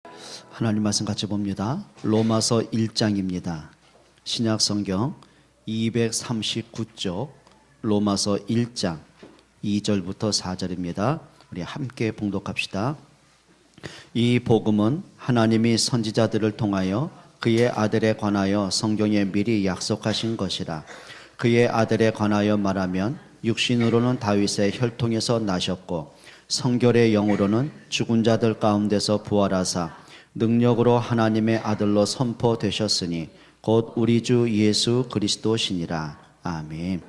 하나님 말씀 같이 봅니다. 로마서 1장입니다. 신약 성경 239쪽 로마서 1장 2절부터 4절입니다. 우리 함께 봉독합시다. 이 복음은 하나님이 선지자들을 통하여 그의 아들에 관하여 성경에 미리 약속하신 것이라. 그의 아들에 관하여 말하면 육신으로는 다윗의 혈통에서 나셨고 성결의 영으로는 죽은 자들 가운데서 부활하사 능력으로 하나님의 아들로 선포되셨으니 곧 우리 주 예수 그리스도시니라. 아멘.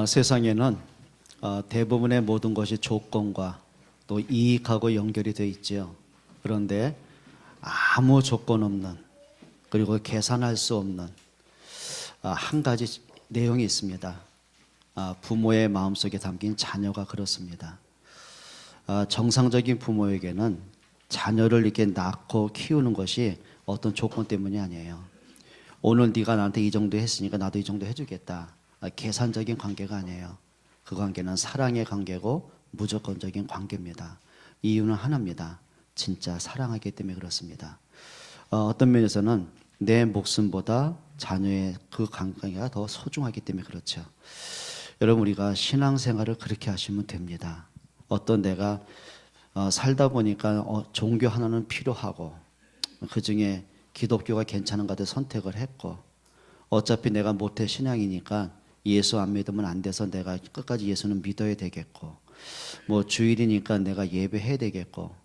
세상에는 대부분의 모든 것이 조건과 또 이익하고 연결이 되어 있죠. 그런데 아무 조건 없는, 그리고 계산할 수 없는 한 가지 내용이 있습니다. 부모의 마음속에 담긴 자녀가 그렇습니다. 정상적인 부모에게는 자녀를 이렇게 낳고 키우는 것이 어떤 조건 때문이 아니에요. 오늘 네가 나한테 이 정도 했으니까 나도 이 정도 해주겠다. 계산적인 관계가 아니에요. 그 관계는 사랑의 관계고 무조건적인 관계입니다. 이유는 하나입니다. 진짜 사랑하기 때문에 그렇습니다. 어떤 면에서는 내 목숨보다 자녀의 그 관계가 더 소중하기 때문에 그렇죠. 여러분, 우리가 신앙생활을 그렇게 하시면 됩니다. 어떤 내가 살다 보니까 종교 하나는 필요하고 그 중에 기독교가 괜찮은 것 같아 선택을 했고, 어차피 내가 모태 신앙이니까 예수 안 믿으면 안 돼서 내가 끝까지 예수는 믿어야 되겠고, 뭐 주일이니까 내가 예배해야 되겠고,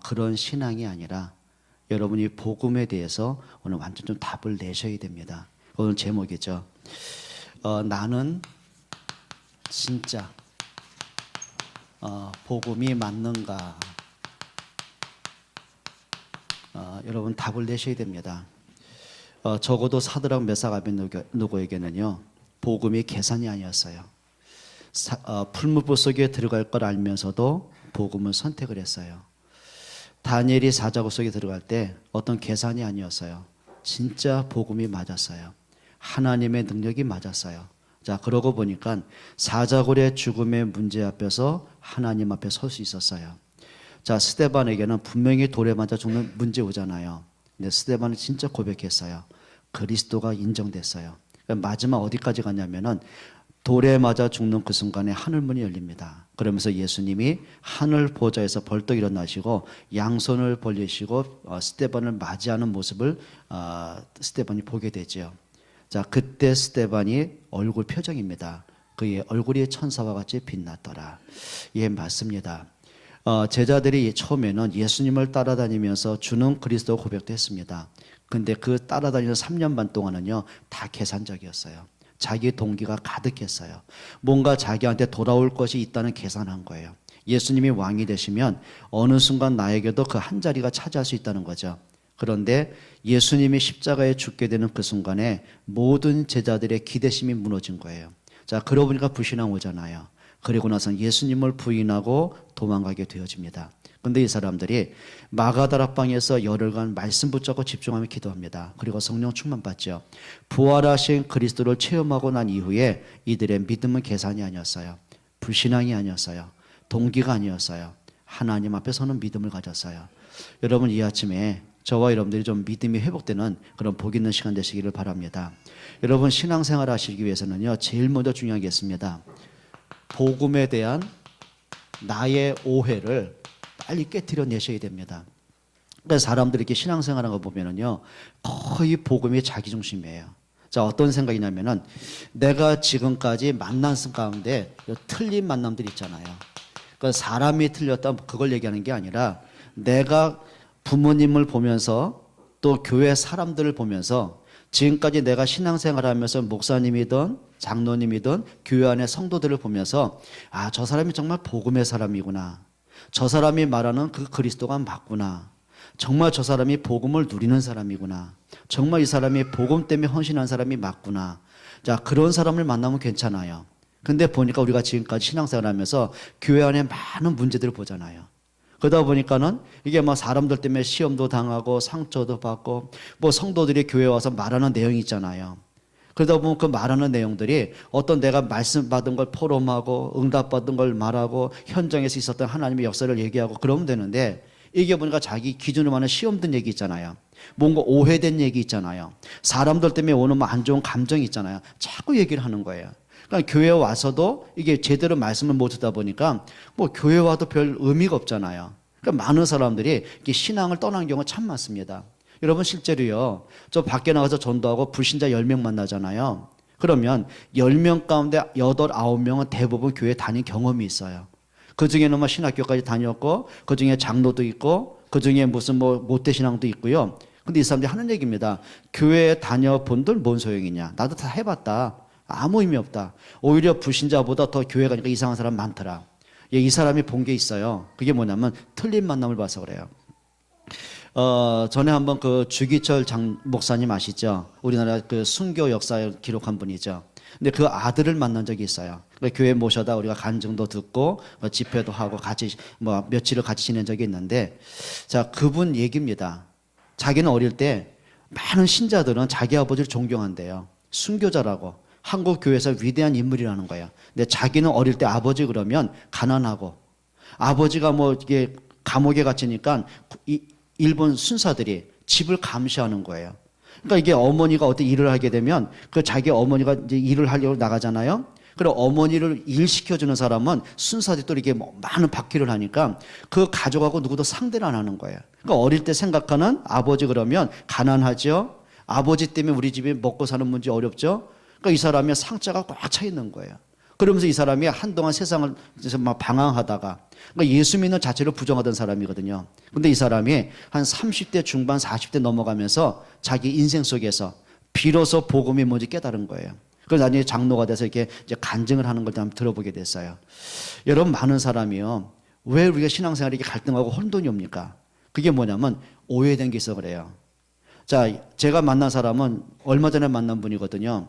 그런 신앙이 아니라 여러분이 복음에 대해서 오늘 완전 좀 답을 내셔야 됩니다. 오늘 제목이죠. 나는 진짜 복음이 맞는가? 여러분 답을 내셔야 됩니다. 적어도 사드락 메삭 아벤노고에게는요 복음이 계산이 아니었어요. 풀무불 속에 들어갈 걸 알면서도 복음을 선택을 했어요. 다니엘이 사자굴 속에 들어갈 때 어떤 계산이 아니었어요. 진짜 복음이 맞았어요. 하나님의 능력이 맞았어요. 자, 그러고 보니까 사자굴의 죽음의 문제 앞에서 하나님 앞에 설 수 있었어요. 자, 스데반에게는 분명히 돌에 맞아 죽는 문제 오잖아요. 근데 스데반은 진짜 고백했어요. 그리스도가 인정됐어요. 마지막 어디까지 갔냐면은 돌에 맞아 죽는 그 순간에 하늘문이 열립니다. 그러면서 예수님이 하늘 보좌에서 벌떡 일어나시고 양손을 벌리시고 스데반을 맞이하는 모습을 스데반이 보게 되죠. 자, 그때 스데반이 얼굴 표정입니다. 그의 얼굴이 천사와 같이 빛났더라. 예, 맞습니다. 제자들이 처음에는 예수님을 따라다니면서 주는 그리스도 고백도 했습니다. 근데 그 따라다니는 3년 반 동안은요 다 계산적이었어요. 자기 동기가 가득했어요. 뭔가 자기한테 돌아올 것이 있다는 계산한 거예요. 예수님이 왕이 되시면 어느 순간 나에게도 그 한 자리가 차지할 수 있다는 거죠. 그런데 예수님이 십자가에 죽게 되는 그 순간에 모든 제자들의 기대심이 무너진 거예요. 자, 그러고 보니까 불신앙 오잖아요. 그리고 나서 예수님을 부인하고 도망가게 되어집니다. 근데 이 사람들이 마가다락방에서 열흘간 말씀 붙잡고 집중하며 기도합니다. 그리고 성령 충만 받죠. 부활하신 그리스도를 체험하고 난 이후에 이들의 믿음은 계산이 아니었어요. 불신앙이 아니었어요. 동기가 아니었어요. 하나님 앞에 서는 믿음을 가졌어요. 여러분, 이 아침에 저와 여러분들이 좀 믿음이 회복되는 그런 복 있는 시간 되시기를 바랍니다. 여러분, 신앙생활 하시기 위해서는요 제일 먼저 중요한 게 있습니다. 복음에 대한 나의 오해를 빨리 깨트려 내셔야 됩니다. 그래서 사람들이 이렇게 신앙생활하는 거 보면은요 거의 복음이 자기중심이에요. 자, 어떤 생각이냐면은 내가 지금까지 만난 가운데 틀린 만남들 있잖아요. 그러니까 사람이 틀렸다 그걸 얘기하는 게 아니라 내가 부모님을 보면서 또 교회 사람들을 보면서 지금까지 내가 신앙생활하면서 목사님이든 장로님이든 교회 안의 성도들을 보면서 저 사람이 정말 복음의 사람이구나. 저 사람이 말하는 그 그리스도가 맞구나. 정말 저 사람이 복음을 누리는 사람이구나. 정말 이 사람이 복음 때문에 헌신한 사람이 맞구나. 자, 그런 사람을 만나면 괜찮아요. 근데 보니까 우리가 지금까지 신앙생활하면서 교회 안에 많은 문제들을 보잖아요. 그러다 보니까는 이게 막 사람들 때문에 시험도 당하고 상처도 받고 뭐 성도들이 교회 와서 말하는 내용이 있잖아요. 그러다 보면 그 말하는 내용들이 어떤 내가 말씀 받은 걸 포럼하고 응답받은 걸 말하고 현장에서 있었던 하나님의 역사를 얘기하고 그러면 되는데 이게 보니까 자기 기준으로 하는 시험 든 얘기 있잖아요. 뭔가 오해된 얘기 있잖아요. 사람들 때문에 오는 뭐 안 좋은 감정이 있잖아요. 자꾸 얘기를 하는 거예요. 그러니까 교회 와서도 이게 제대로 말씀을 못 듣다 보니까 뭐 교회 와도 별 의미가 없잖아요. 그러니까 많은 사람들이 이게 신앙을 떠난 경우가 참 많습니다. 여러분 실제로요. 저 밖에 나가서 전도하고 불신자 10명 만나잖아요. 그러면 10명 가운데 8, 9명은 대부분 교회 다닌 경험이 있어요. 그 중에는 뭐 신학교까지 다녔고, 그 중에 장로도 있고, 그 중에 무슨 뭐 모태신앙도 있고요. 근데 이 사람들이 하는 얘기입니다. 교회 다녀본들 뭔 소용이냐. 나도 다 해봤다. 아무 의미 없다. 오히려 불신자보다 더 교회 가니까 이상한 사람 많더라. 이 사람이 본 게 있어요. 그게 뭐냐면 틀린 만남을 봐서 그래요. 전에 한번 그 주기철 목사님 아시죠? 우리나라 그 순교 역사를 기록한 분이죠. 근데 그 아들을 만난 적이 있어요. 교회 모셔다 우리가 간증도 듣고 집회도 하고 같이 뭐 며칠을 같이 지낸 적이 있는데, 자, 그분 얘기입니다. 자기는 어릴 때 많은 신자들은 자기 아버지를 존경한대요. 순교자라고. 한국 교회에서 위대한 인물이라는 거예요. 근데 자기는 어릴 때 아버지 그러면 가난하고, 아버지가 뭐 이게 감옥에 갇히니까 일본 순사들이 집을 감시하는 거예요. 그러니까 이게 어머니가 어떤 일을 하게 되면 그 자기 어머니가 이제 일을 하려고 나가잖아요. 그리고 어머니를 일 시켜주는 사람은 순사들이 또 이렇게 뭐 많은 바퀴를 하니까 그 가족하고 누구도 상대를 안 하는 거예요. 그러니까 어릴 때 생각하는 아버지 그러면 가난하죠. 아버지 때문에 우리 집이 먹고 사는 문제 어렵죠. 그러니까 이 사람의 상처가 꽉 차 있는 거예요. 그러면서 이 사람이 한동안 세상을 막 방황하다가, 그러니까 예수 믿는 자체를 부정하던 사람이거든요. 근데 이 사람이 한 30대 중반 40대 넘어가면서 자기 인생 속에서 비로소 복음이 뭔지 깨달은 거예요. 그래서 나중에 장로가 돼서 이렇게 이제 간증을 하는 걸 들어보게 됐어요. 여러분, 많은 사람이요. 왜 우리가 신앙생활이 이렇게 갈등하고 혼돈이 옵니까? 그게 뭐냐면 오해된 게 있어 그래요. 자, 제가 만난 사람은 얼마 전에 만난 분이거든요.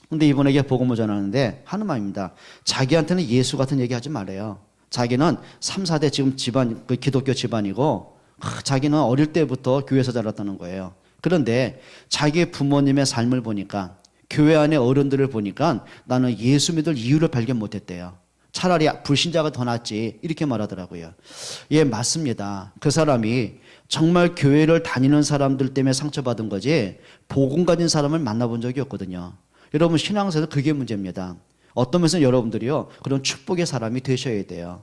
근데 이분에게 복음을 전하는데 하는 말입니다. 자기한테는 예수 같은 얘기 하지 말래요. 자기는 3, 4대 지금 집안, 그 기독교 집안이고, 자기는 어릴 때부터 교회에서 자랐다는 거예요. 그런데 자기 부모님의 삶을 보니까, 교회 안의 어른들을 보니까 나는 예수 믿을 이유를 발견 못했대요. 차라리 불신자가 더 낫지, 이렇게 말하더라고요. 예, 맞습니다. 그 사람이 정말 교회를 다니는 사람들 때문에 상처받은 거지 복음 가진 사람을 만나본 적이 없거든요. 여러분, 신앙생활에서 그게 문제입니다. 어떤 면에서 여러분들이요, 그런 축복의 사람이 되셔야 돼요.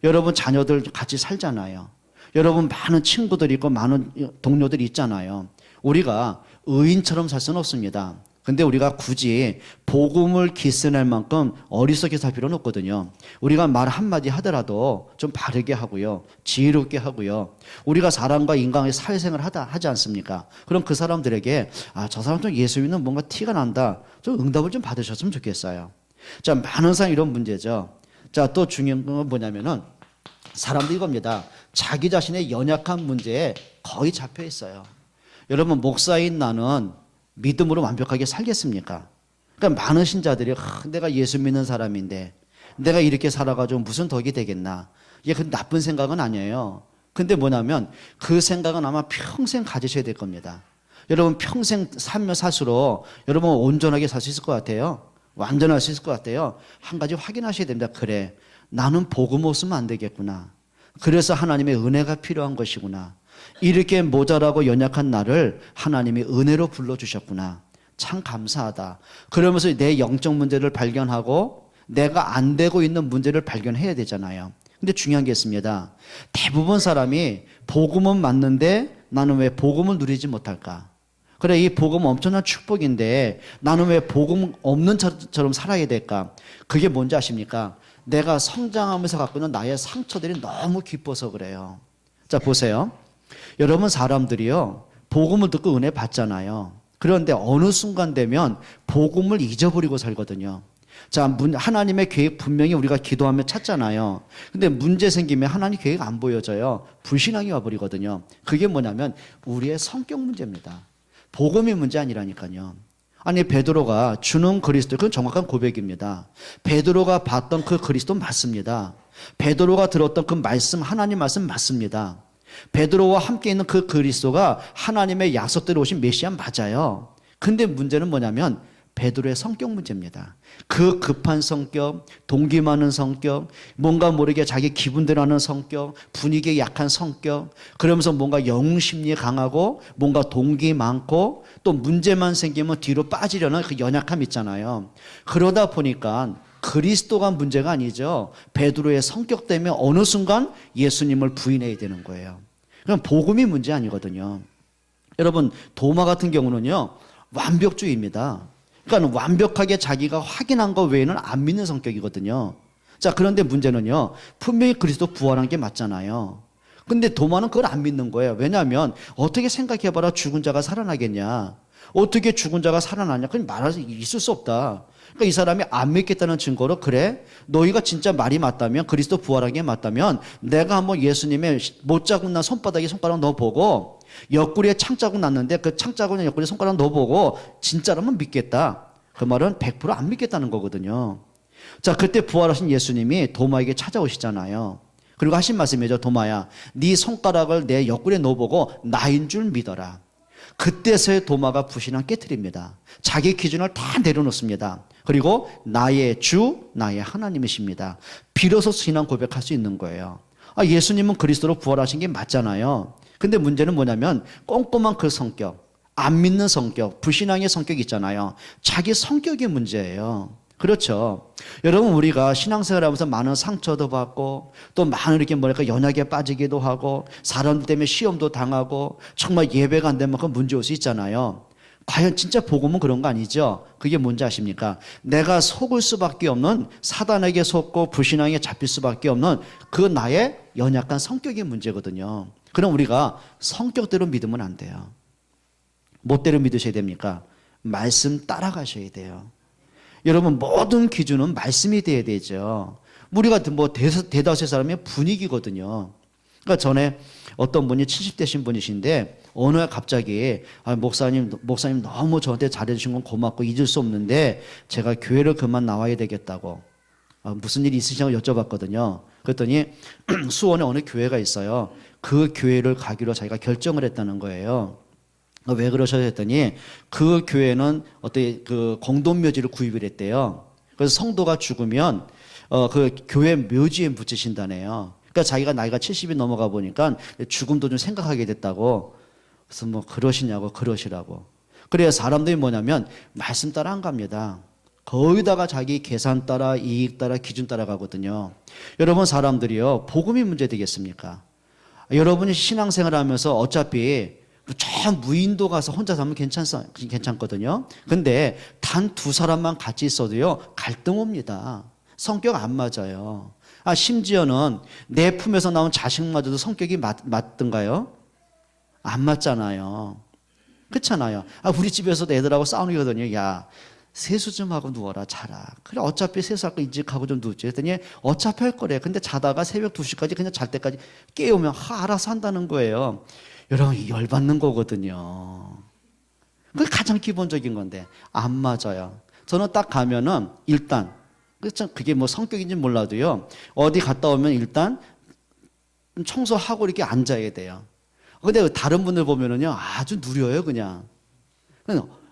여러분 자녀들 같이 살잖아요. 여러분 많은 친구들이 있고 많은 동료들이 있잖아요. 우리가 의인처럼 살 수는 없습니다. 근데 우리가 굳이 복음을 기스낼 만큼 어리석게 살 필요는 없거든요. 우리가 말 한마디 하더라도 좀 바르게 하고요. 지혜롭게 하고요. 우리가 사람과 인간의 사회생활을 하지 않습니까? 그럼 그 사람들에게 저 사람 좀 예수 믿는 뭔가 티가 난다. 좀 응답을 좀 받으셨으면 좋겠어요. 자, 많은 사람 이런 문제죠. 자, 또 중요한 건 뭐냐면은 사람들이 이겁니다. 자기 자신의 연약한 문제에 거의 잡혀 있어요. 여러분, 목사인 나는 믿음으로 완벽하게 살겠습니까? 그러니까 많은 신자들이 내가 예수 믿는 사람인데 내가 이렇게 살아가지고 무슨 덕이 되겠나. 이게 그 나쁜 생각은 아니에요. 근데 뭐냐면 그 생각은 아마 평생 가지셔야 될 겁니다. 여러분 평생 살면 살수록 여러분 온전하게 살 수 있을 것 같아요. 완전할 수 있을 것 같아요. 한 가지 확인하셔야 됩니다. 그래, 나는 복음 없으면 안 되겠구나. 그래서 하나님의 은혜가 필요한 것이구나. 이렇게 모자라고 연약한 나를 하나님이 은혜로 불러주셨구나. 참 감사하다. 그러면서 내 영적 문제를 발견하고 내가 안 되고 있는 문제를 발견해야 되잖아요. 근데 중요한 게 있습니다. 대부분 사람이 복음은 맞는데 나는 왜 복음을 누리지 못할까? 그래, 이 복음은 엄청난 축복인데 나는 왜 복음 없는 처럼 살아야 될까? 그게 뭔지 아십니까? 내가 성장하면서 갖고 있는 나의 상처들이 너무 깊어서 그래요. 자, 보세요. 여러분 사람들이요, 복음을 듣고 은혜 받잖아요. 그런데 어느 순간 되면 복음을 잊어버리고 살거든요. 자, 하나님의 계획 분명히 우리가 기도하며 찾잖아요. 근데 문제 생기면 하나님 계획 안 보여져요. 불신앙이 와버리거든요. 그게 뭐냐면 우리의 성격 문제입니다. 복음이 문제 아니라니까요. 아니, 베드로가 주는 그리스도, 그건 정확한 고백입니다. 베드로가 봤던 그 그리스도 맞습니다. 베드로가 들었던 그 말씀, 하나님 말씀 맞습니다. 베드로와 함께 있는 그 그리스도가 하나님의 약속대로 오신 메시아 맞아요. 근데 문제는 뭐냐면 베드로의 성격 문제입니다. 그 급한 성격, 동기 많은 성격, 뭔가 모르게 자기 기분대로 하는 성격, 분위기에 약한 성격, 그러면서 뭔가 영웅 심리에 강하고 뭔가 동기 많고 또 문제만 생기면 뒤로 빠지려는 그 연약함 있잖아요. 그러다 보니까 그리스도가 문제가 아니죠. 베드로의 성격 때문에 어느 순간 예수님을 부인해야 되는 거예요. 그럼 복음이 문제 아니거든요. 여러분, 도마 같은 경우는요, 완벽주의입니다. 그러니까 완벽하게 자기가 확인한 것 외에는 안 믿는 성격이거든요. 자, 그런데 문제는요, 분명히 그리스도 부활한 게 맞잖아요. 근데 도마는 그걸 안 믿는 거예요. 왜냐하면 어떻게 생각해봐라, 죽은 자가 살아나겠냐. 어떻게 죽은 자가 살아나냐. 그건 말할 수 있을 수 없다. 그러니까 이 사람이 안 믿겠다는 증거로, 그래, 너희가 진짜 말이 맞다면, 그리스도 부활한 게 맞다면 내가 한번 예수님의 못 자국 난 손바닥에 손가락 넣어보고 옆구리에 창자국 났는데 그 창자국에 옆구리에 손가락 넣어보고 진짜라면 믿겠다. 그 말은 100% 안 믿겠다는 거거든요. 자, 그때 부활하신 예수님이 도마에게 찾아오시잖아요. 그리고 하신 말씀이죠. 도마야, 네 손가락을 내 옆구리에 넣어보고 나인 줄 믿어라. 그때서야 도마가 불신앙 깨트립니다. 자기 기준을 다 내려놓습니다. 그리고 나의 주, 나의 하나님이십니다. 비로소 신앙 고백할 수 있는 거예요. 예수님은 그리스도로 부활하신 게 맞잖아요. 근데 문제는 뭐냐면 꼼꼼한 그 성격, 안 믿는 성격, 불신앙의 성격이 있잖아요. 자기 성격이 문제예요. 그렇죠. 여러분, 우리가 신앙생활 하면서 많은 상처도 받고 또 많은 이렇게 뭐랄까 연약에 빠지기도 하고 사람들 때문에 시험도 당하고 정말 예배가 안 되면 그 문제 올 수 있잖아요. 과연 진짜 복음은 그런 거 아니죠? 그게 뭔지 아십니까? 내가 속을 수밖에 없는, 사단에게 속고 불신앙에 잡힐 수밖에 없는 그 나의 연약한 성격이 문제거든요. 그럼 우리가 성격대로 믿으면 안 돼요. 뭐대로 믿으셔야 됩니까? 말씀 따라가셔야 돼요. 여러분, 모든 기준은 말씀이 돼야 되죠. 우리가 뭐 대다수의 사람의 분위기거든요. 그러니까 전에 어떤 분이 70대신 분이신데 어느 날 갑자기 목사님 너무 저한테 잘해주신 건 고맙고 잊을 수 없는데 제가 교회를 그만 나와야 되겠다고 무슨 일이 있으시냐고 여쭤봤거든요. 그랬더니 수원에 어느 교회가 있어요. 그 교회를 가기로 자기가 결정을 했다는 거예요. 왜 그러셔야 했더니 그 교회는 어떤 그 공동묘지를 구입을 했대요. 그래서 성도가 죽으면 그 교회 묘지에 묻히신다네요. 그러니까 자기가 나이가 70이 넘어가 보니까 죽음도 좀 생각하게 됐다고. 그래서 뭐 그러시냐고, 그러시라고. 그래야 사람들이 뭐냐면 말씀 따라 안 갑니다. 거기다가 자기 계산 따라, 이익 따라, 기준 따라 가거든요. 여러분, 사람들이요, 복음이 문제 되겠습니까? 여러분이 신앙생활 하면서 어차피 저 무인도 가서 혼자 살면 괜찮거든요. 근데 단 두 사람만 같이 있어도요, 갈등 옵니다. 성격 안 맞아요. 심지어는 내 품에서 나온 자식마저도 성격이 맞든가요? 안 맞잖아요. 그렇잖아요. 우리 집에서도 애들하고 싸우거든요. 야, 세수 좀 하고 누워라, 자라. 그래, 어차피 세수할 거 인직하고 좀 누웠지. 그랬더니 어차피 할 거래. 근데 자다가 새벽 2시까지 그냥 잘 때까지 깨우면 알아서 한다는 거예요. 여러분, 열받는 거거든요. 그게 가장 기본적인 건데 안 맞아요. 저는 딱 가면은 일단 그게 뭐 성격인지 몰라도요, 어디 갔다 오면 일단 청소하고 이렇게 앉아야 돼요. 근데 다른 분들 보면은요, 아주 누려요, 그냥.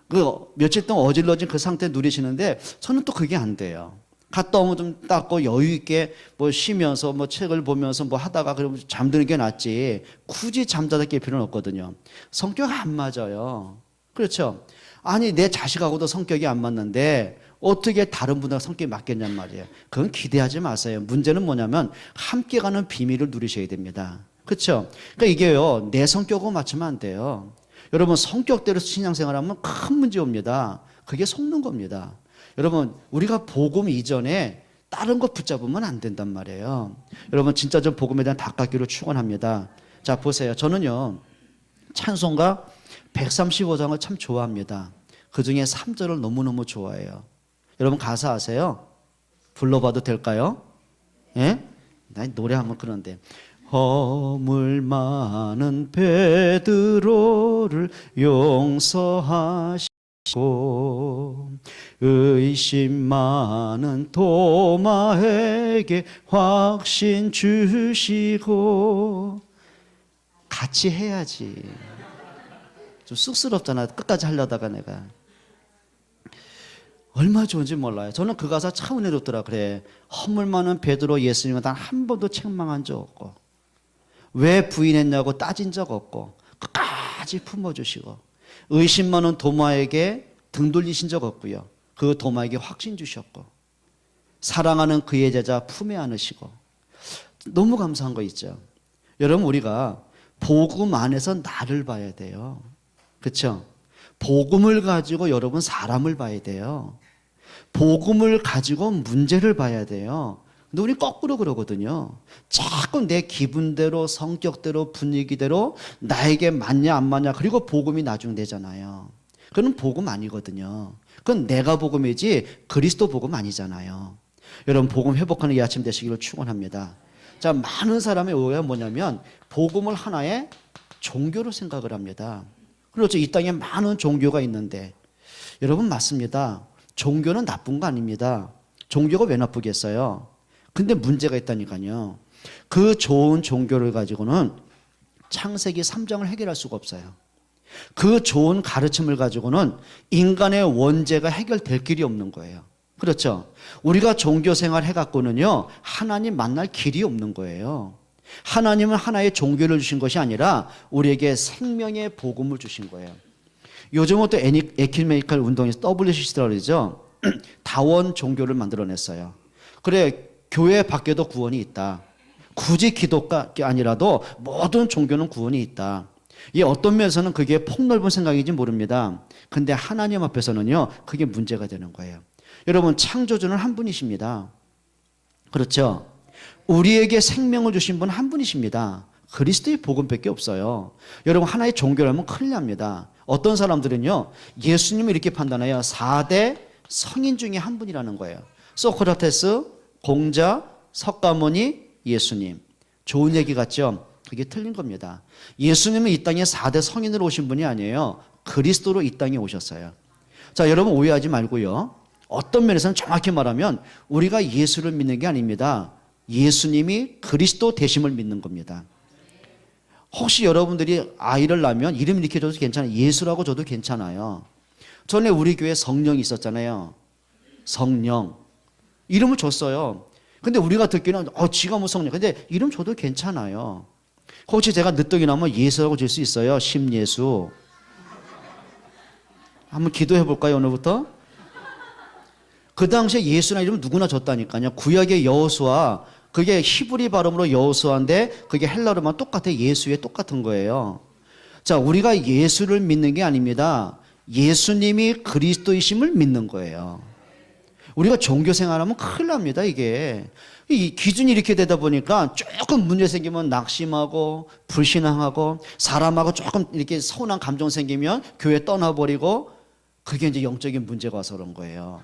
그 며칠 동안 어질러진 그 상태 누리시는데 저는 또 그게 안 돼요. 갔다 오면 좀 닦고 여유 있게 뭐 쉬면서 뭐 책을 보면서 뭐 하다가 그러면 잠드는 게 낫지. 굳이 잠자다 깰 필요는 없거든요. 성격 안 맞아요. 그렇죠? 아니, 내 자식하고도 성격이 안 맞는데 어떻게 다른 분하고 성격이 맞겠냔 말이에요. 그건 기대하지 마세요. 문제는 뭐냐면 함께 가는 비밀을 누리셔야 됩니다. 그렇죠? 그러니까 이게요, 내 성격하고 맞추면 안 돼요. 여러분, 성격대로 신앙생활하면 큰 문제 옵니다. 그게 속는 겁니다. 여러분, 우리가 복음 이전에 다른 거 붙잡으면 안 된단 말이에요. 여러분, 진짜 저 복음에 대한 닦기로 축원합니다. 자, 보세요. 저는요, 찬송가 135장을 참 좋아합니다. 그 중에 3절을 너무너무 좋아해요. 여러분, 가사 아세요? 불러봐도 될까요? 예? 난 노래 한번 그런데. 허물 많은 베드로를 용서하시고 의심 많은 도마에게 확신 주시고. 같이 해야지. 좀 쑥스럽잖아, 끝까지 하려다가 내가. 얼마나 좋은지 몰라요. 저는 그 가사 참 은혜롭더라. 그래, 허물 많은 베드로 예수님은 단 한 번도 책망한 적 없고, 왜 부인했냐고 따진 적 없고, 끝까지 품어주시고, 의심 많은 도마에게 등 돌리신 적 없고요. 그 도마에게 확신 주셨고, 사랑하는 그의 제자 품에 안으시고, 너무 감사한 거 있죠. 여러분, 우리가 복음 안에서 나를 봐야 돼요. 그렇죠? 복음을 가지고 여러분 사람을 봐야 돼요. 복음을 가지고 문제를 봐야 돼요. 근데 우리 거꾸로 그러거든요. 자꾸 내 기분대로, 성격대로, 분위기대로 나에게 맞냐 안 맞냐, 그리고 복음이 나중되잖아요. 그건 복음 아니거든요. 그건 내가 복음이지 그리스도 복음 아니잖아요. 여러분, 복음 회복하는 이 아침 되시기를 축원합니다. 자, 많은 사람의 오해가 뭐냐면 복음을 하나의 종교로 생각을 합니다. 그렇죠. 이 땅에 많은 종교가 있는데, 여러분 맞습니다. 종교는 나쁜 거 아닙니다. 종교가 왜 나쁘겠어요? 근데 문제가 있다니까요. 그 좋은 종교를 가지고는 창세기 3장을 해결할 수가 없어요. 그 좋은 가르침을 가지고는 인간의 원죄가 해결될 길이 없는 거예요. 그렇죠. 우리가 종교 생활 해갖고는요, 하나님 만날 길이 없는 거예요. 하나님은 하나의 종교를 주신 것이 아니라 우리에게 생명의 복음을 주신 거예요. 요즘은 또 에큐메니컬 운동에서 WCC라고 그러죠. 다원 종교를 만들어냈어요. 그래, 교회 밖에도 구원이 있다. 굳이 기독가 아니라도 모든 종교는 구원이 있다. 이 어떤 면에서는 그게 폭넓은 생각인지 모릅니다. 근데 하나님 앞에서는요, 그게 문제가 되는 거예요. 여러분, 창조주는 한 분이십니다. 그렇죠? 우리에게 생명을 주신 분 한 분이십니다. 그리스도의 복음밖에 없어요. 여러분, 하나의 종교라면 큰일 납니다. 어떤 사람들은요, 예수님을 이렇게 판단해요. 4대 성인 중에 한 분이라는 거예요. 소크라테스, 공자, 석가모니, 예수님. 좋은 얘기 같죠? 그게 틀린 겁니다. 예수님은 이 땅에 4대 성인으로 오신 분이 아니에요. 그리스도로 이 땅에 오셨어요. 자, 여러분 오해하지 말고요. 어떤 면에서는 정확히 말하면 우리가 예수를 믿는 게 아닙니다. 예수님이 그리스도 되심을 믿는 겁니다. 혹시 여러분들이 아이를 낳으면 이름 이렇게 줘도 괜찮아요. 예수라고 줘도 괜찮아요. 전에 우리 교회에 성령이 있었잖아요. 성령. 이름을 줬어요. 근데 우리가 듣기는 지가 뭐 성령. 근데 이름 줘도 괜찮아요. 혹시 제가 늦둥이 나면 예수라고 줄 수 있어요? 심예수. 한번 기도해 볼까요, 오늘부터? 그 당시에 예수라는 이름 누구나 줬다니까요. 구약의 여호수아, 그게 히브리 발음으로 여호수아인데 그게 헬라어로만 똑같아. 예수에 똑같은 거예요. 자, 우리가 예수를 믿는 게 아닙니다. 예수님이 그리스도이심을 믿는 거예요. 우리가 종교 생활하면 큰일 납니다, 이게. 이 기준이 이렇게 되다 보니까 조금 문제 생기면 낙심하고 불신앙하고 사람하고 조금 이렇게 서운한 감정 생기면 교회 떠나버리고, 그게 이제 영적인 문제가 와서 그런 거예요.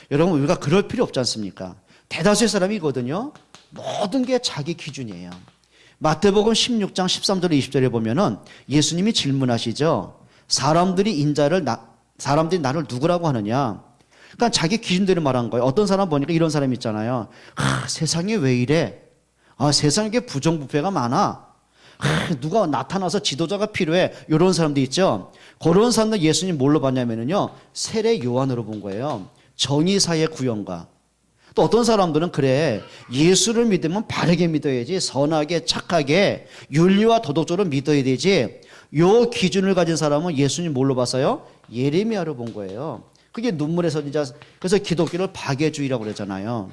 여러분, 우리가 그럴 필요 없지 않습니까? 대다수의 사람이거든요. 모든 게 자기 기준이에요. 마태복음 16장 13절 20절에 보면은 예수님이 질문하시죠. 사람들이 나를 누구라고 하느냐? 그러니까 자기 기준대로 말한 거예요. 어떤 사람 보니까 이런 사람 있잖아요. 세상에 왜 이래? 세상에 부정부패가 많아. 누가 나타나서 지도자가 필요해. 이런 사람도 있죠. 그런 사람들 예수님 뭘로 봤냐면요, 세례 요한으로 본 거예요. 정의사의 구현가. 또 어떤 사람들은 그래, 예수를 믿으면 바르게 믿어야지, 선하게 착하게 윤리와 도덕적으로 믿어야 되지. 요 기준을 가진 사람은 예수님 뭘로 봤어요? 예레미야로 본 거예요. 그게 눈물의 선지자. 그래서 기독교를 박애주의라고 그러잖아요.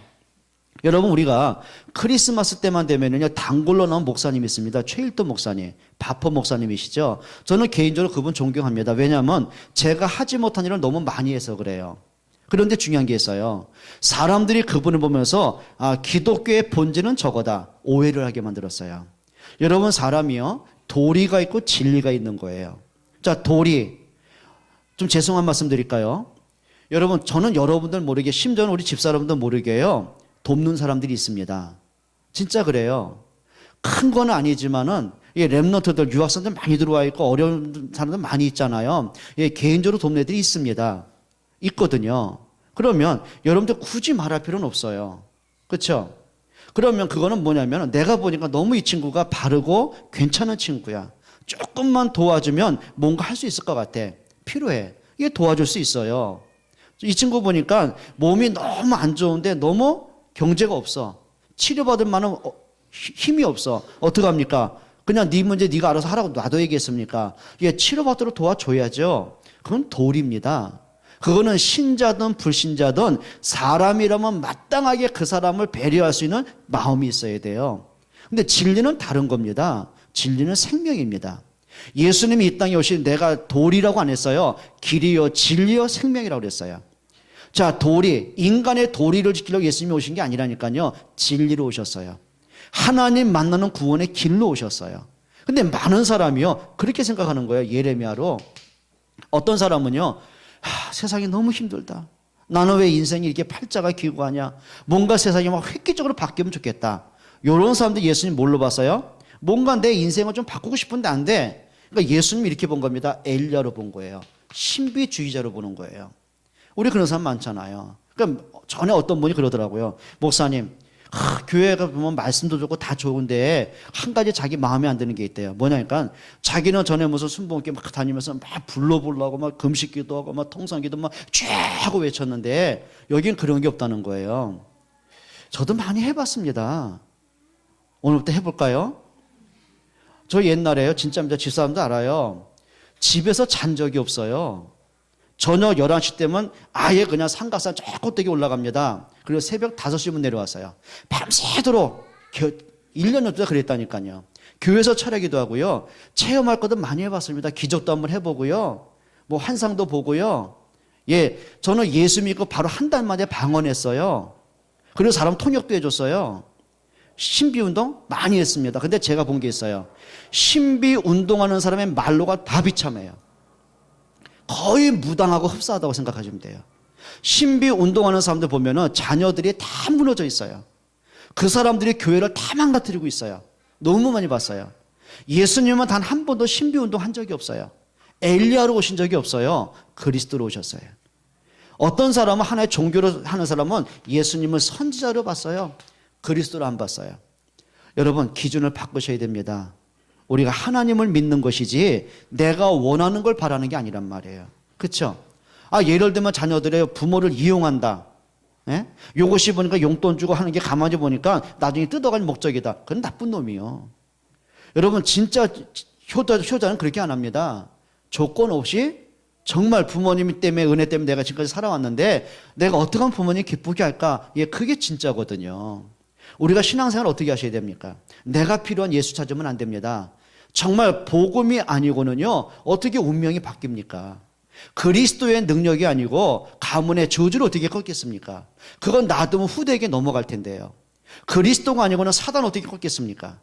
여러분, 우리가 크리스마스 때만 되면은요, 단골로 나온 목사님 있습니다. 최일도 목사님, 바포 목사님이시죠. 저는 개인적으로 그분 존경합니다. 왜냐하면 제가 하지 못한 일을 너무 많이 해서 그래요. 그런데 중요한 게 있어요. 사람들이 그분을 보면서 기독교의 본질은 저거다, 오해를 하게 만들었어요. 여러분, 사람이요, 도리가 있고 진리가 있는 거예요. 자, 도리. 좀 죄송한 말씀 드릴까요? 여러분, 저는 여러분들 모르게, 심지어는 우리 집사람들 모르게요, 돕는 사람들이 있습니다. 진짜 그래요. 큰 건 아니지만은 랩런트들, 유학생들 많이 들어와 있고 어려운 사람들 많이 있잖아요. 개인적으로 돕는 애들이 있습니다. 있거든요. 그러면 여러분들 굳이 말할 필요는 없어요. 그렇죠? 그러면 그거는 뭐냐면, 내가 보니까 너무 이 친구가 바르고 괜찮은 친구야. 조금만 도와주면 뭔가 할 수 있을 것 같아. 필요해. 이게 도와줄 수 있어요. 이 친구 보니까 몸이 너무 안 좋은데 너무 경제가 없어. 치료받을 만한 힘이 없어. 어떡합니까? 그냥 네 문제 네가 알아서 하라고 놔둬야겠습니까? 이게 치료받도록 도와줘야죠. 그건 도리입니다. 그거는 신자든 불신자든 사람이라면 마땅하게 그 사람을 배려할 수 있는 마음이 있어야 돼요. 근데 진리는 다른 겁니다. 진리는 생명입니다. 예수님이 이 땅에 오신 내가 도리라고 안 했어요. 길이요 진리요 생명이라고 그랬어요. 자, 도리, 인간의 도리를 지키려고 예수님이 오신 게 아니라니까요. 진리로 오셨어요. 하나님 만나는 구원의 길로 오셨어요. 근데 많은 사람이요 그렇게 생각하는 거예요. 예레미야로. 어떤 사람은요, 세상이 너무 힘들다. 나는 왜 인생이 이렇게 팔자가 길고 하냐. 뭔가 세상이 막 획기적으로 바뀌면 좋겠다. 이런 사람들 예수님 뭘로 봤어요? 뭔가 내 인생을 좀 바꾸고 싶은데 안 돼. 그러니까 예수님이 이렇게 본 겁니다. 엘리야로 본 거예요. 신비주의자로 보는 거예요. 우리 그런 사람 많잖아요. 그러니까 전에 어떤 분이 그러더라고요. 목사님, 교회가 보면 말씀도 좋고 다 좋은데 한 가지 자기 마음에 안 드는 게 있대요. 뭐냐니까 자기는 전에 무슨 순복음교회 막 다니면서 막 불러보려고 막 금식기도 하고 막 통성기도 막 쫙 하고 외쳤는데 여긴 그런 게 없다는 거예요. 저도 많이 해봤습니다. 오늘부터 해볼까요? 저 옛날에요. 진짜입니다. 집사람도 알아요. 집에서 잔 적이 없어요. 저녁 11시 되면 아예 그냥 삼각산 저 꼭대기 올라갑니다. 그리고 새벽 5시면 내려왔어요. 밤새도록 1년 넘게 그랬다니까요. 교회에서 차려기도 하고요. 체험할 것도 많이 해봤습니다. 기적도 한번 해보고요. 뭐 환상도 보고요. 예, 저는 예수 믿고 바로 한 달 만에 방언했어요. 그리고 사람 통역도 해줬어요. 신비운동 많이 했습니다. 근데 제가 본 게 있어요. 신비운동하는 사람의 말로가 다 비참해요. 거의 무당하고 흡사하다고 생각하시면 돼요. 신비운동하는 사람들 보면은 자녀들이 다 무너져 있어요. 그 사람들이 교회를 다 망가뜨리고 있어요. 너무 많이 봤어요. 예수님은 단 한 번도 신비운동 한 적이 없어요. 엘리야로 오신 적이 없어요. 그리스도로 오셨어요. 어떤 사람은 하나의 종교를 하는 사람은 예수님을 선지자로 봤어요. 그리스도로 안 봤어요. 여러분 기준을 바꾸셔야 됩니다. 우리가 하나님을 믿는 것이지 내가 원하는 걸 바라는 게 아니란 말이에요. 그렇죠? 예를 들면 자녀들의 부모를 이용한다. 예? 요것이 보니까 용돈 주고 하는 게 가만히 보니까 나중에 뜯어갈 목적이다. 그건 나쁜 놈이요. 여러분 진짜 효자는 그렇게 안 합니다. 조건 없이 정말 부모님 때문에 은혜 때문에 내가 지금까지 살아왔는데 내가 어떻게 하면 부모님 기쁘게 할까? 예, 그게 진짜거든요. 우리가 신앙생활 어떻게 하셔야 됩니까? 내가 필요한 예수 찾으면 안 됩니다. 정말 복음이 아니고는요 어떻게 운명이 바뀝니까? 그리스도의 능력이 아니고 가문의 저주를 어떻게 꺾겠습니까? 그건 놔두면 후대에게 넘어갈 텐데요. 그리스도가 아니고는 사단 어떻게 꺾겠습니까?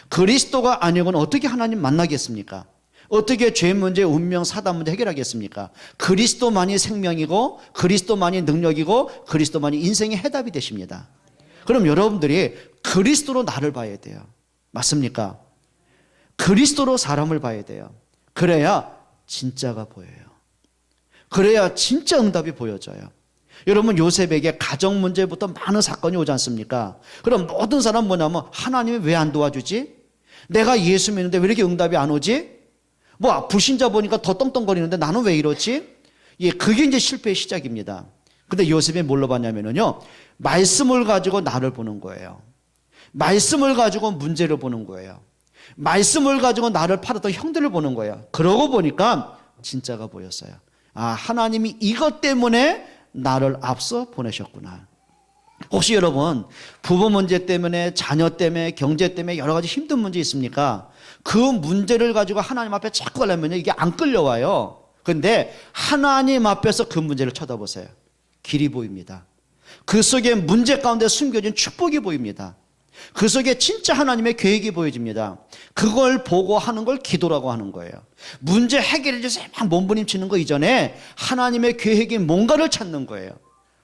그리스도가 아니고는 어떻게 하나님 만나겠습니까? 어떻게 죄 문제, 운명, 사단 문제 해결하겠습니까? 그리스도만이 생명이고 그리스도만이 능력이고 그리스도만이 인생의 해답이 되십니다. 그럼 여러분들이 그리스도로 나를 봐야 돼요. 맞습니까? 그리스도로 사람을 봐야 돼요. 그래야 진짜가 보여요. 그래야 진짜 응답이 보여져요. 여러분 요셉에게 가정 문제부터 많은 사건이 오지 않습니까? 그럼 모든 사람 뭐냐면 하나님이 왜 안 도와주지? 내가 예수 믿는데 왜 이렇게 응답이 안 오지? 뭐 불신자 보니까 더 떵떵거리는데 나는 왜 이러지? 예, 그게 이제 실패의 시작입니다. 근데 요셉이 뭘로 봤냐면요 말씀을 가지고 나를 보는 거예요. 말씀을 가지고 문제를 보는 거예요. 말씀을 가지고 나를 팔았던 형들을 보는 거예요. 그러고 보니까 진짜가 보였어요. 하나님이 이것 때문에 나를 앞서 보내셨구나. 혹시 여러분 부부 문제 때문에 자녀 때문에 경제 때문에 여러 가지 힘든 문제 있습니까? 그 문제를 가지고 하나님 앞에 자꾸 가려면 이게 안 끌려와요. 그런데 하나님 앞에서 그 문제를 쳐다보세요. 길이 보입니다. 그 속에 문제 가운데 숨겨진 축복이 보입니다. 그 속에 진짜 하나님의 계획이 보여집니다. 그걸 보고 하는 걸 기도라고 하는 거예요. 문제 해결해 주세요 막 몸부림치는 거 이전에 하나님의 계획이 뭔가를 찾는 거예요.